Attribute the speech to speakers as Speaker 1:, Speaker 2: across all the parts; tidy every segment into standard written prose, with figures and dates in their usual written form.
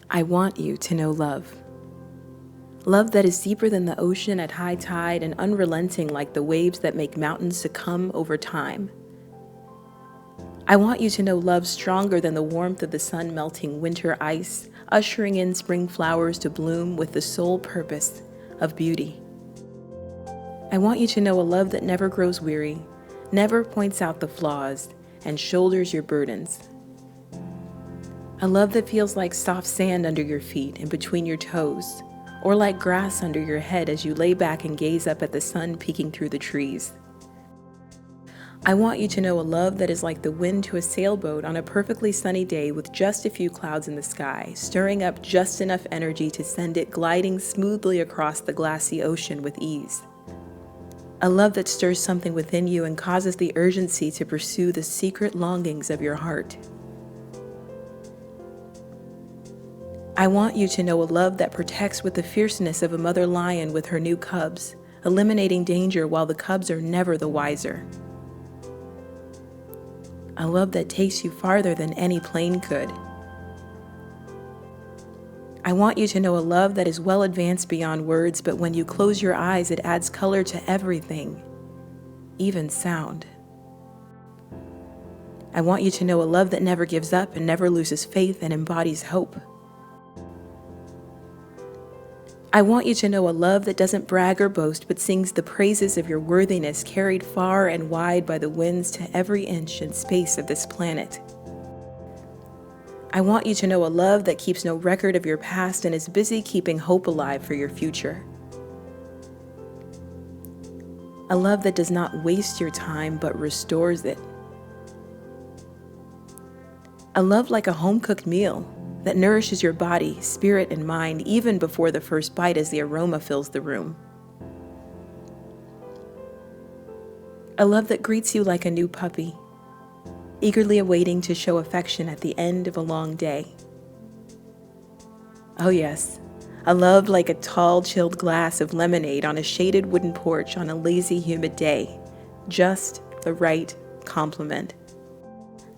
Speaker 1: I want you to know love. Love that is deeper than the ocean at high tide and unrelenting like the waves that make mountains succumb over time. I want you to know love stronger than the warmth of the sun melting winter ice, ushering in spring flowers to bloom with the sole purpose of beauty. I want you to know a love that never grows weary, never points out the flaws, and shoulders your burdens. A love that feels like soft sand under your feet and between your toes, or like grass under your head as you lay back and gaze up at the sun peeking through the trees. I want you to know a love that is like the wind to a sailboat on a perfectly sunny day with just a few clouds in the sky, stirring up just enough energy to send it gliding smoothly across the glassy ocean with ease. A love that stirs something within you and causes the urgency to pursue the secret longings of your heart. I want you to know a love that protects with the fierceness of a mother lion with her new cubs, eliminating danger while the cubs are never the wiser. A love that takes you farther than any plane could. I want you to know a love that is well advanced beyond words, but when you close your eyes, it adds color to everything, even sound. I want you to know a love that never gives up and never loses faith and embodies hope. I want you to know a love that doesn't brag or boast, but sings the praises of your worthiness, carried far and wide by the winds to every inch and space of this planet. I want you to know a love that keeps no record of your past and is busy keeping hope alive for your future. A love that does not waste your time, but restores it. A love like a home-cooked meal that nourishes your body, spirit, and mind even before the first bite as the aroma fills the room. A love that greets you like a new puppy, eagerly awaiting to show affection at the end of a long day. Oh yes, a love like a tall, chilled glass of lemonade on a shaded wooden porch on a lazy, humid day. Just the right compliment.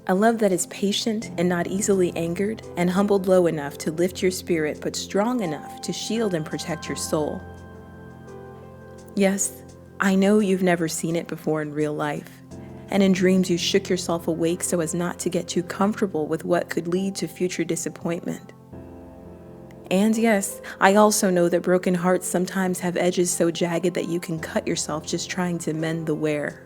Speaker 1: A love that is patient and not easily angered, and humbled low enough to lift your spirit, but strong enough to shield and protect your soul. Yes, I know you've never seen it before in real life, and in dreams you shook yourself awake so as not to get too comfortable with what could lead to future disappointment. And yes, I also know that broken hearts sometimes have edges so jagged that you can cut yourself just trying to mend the wear.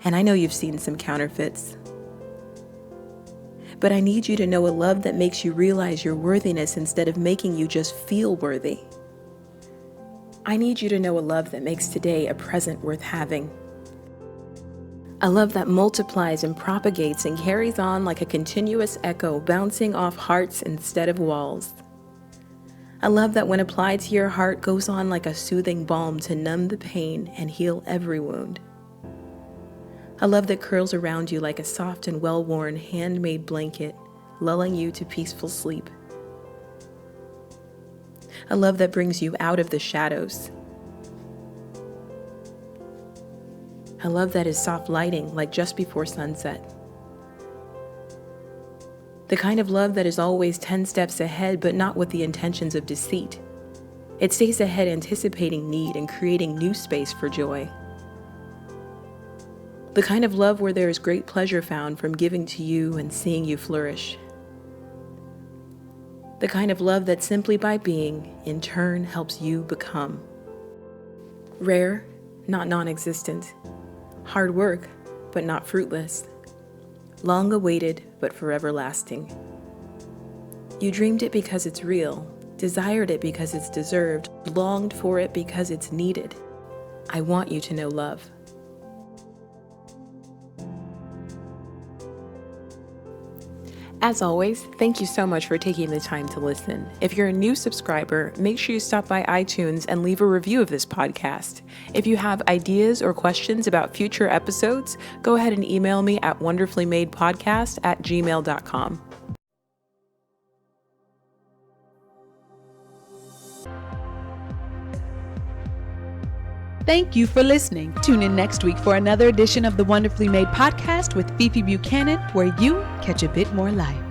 Speaker 1: And I know you've seen some counterfeits. But I need you to know a love that makes you realize your worthiness instead of making you just feel worthy. I need you to know a love that makes today a present worth having. A love that multiplies and propagates and carries on like a continuous echo, bouncing off hearts instead of walls. A love that when applied to your heart goes on like a soothing balm to numb the pain and heal every wound. A love that curls around you like a soft and well-worn handmade blanket, lulling you to peaceful sleep. A love that brings you out of the shadows. A love that is soft lighting like just before sunset. The kind of love that is always 10 steps ahead, but not with the intentions of deceit. It stays ahead anticipating need and creating new space for joy. The kind of love where there is great pleasure found from giving to you and seeing you flourish. The kind of love that simply by being, in turn, helps you become. Rare, not non-existent. Hard work, but not fruitless. Long awaited, but forever lasting. You dreamed it because it's real, desired it because it's deserved, longed for it because it's needed. I want you to know love. As always, thank you so much for taking the time to listen. If you're a new subscriber, make sure you stop by iTunes and leave a review of this podcast. If you have ideas or questions about future episodes, go ahead and email me at wonderfullymadepodcast@gmail.com.
Speaker 2: Thank you for listening. Tune in next week for another edition of the Wonderfully Made podcast with Fifi Buchanan, where you catch a bit more life.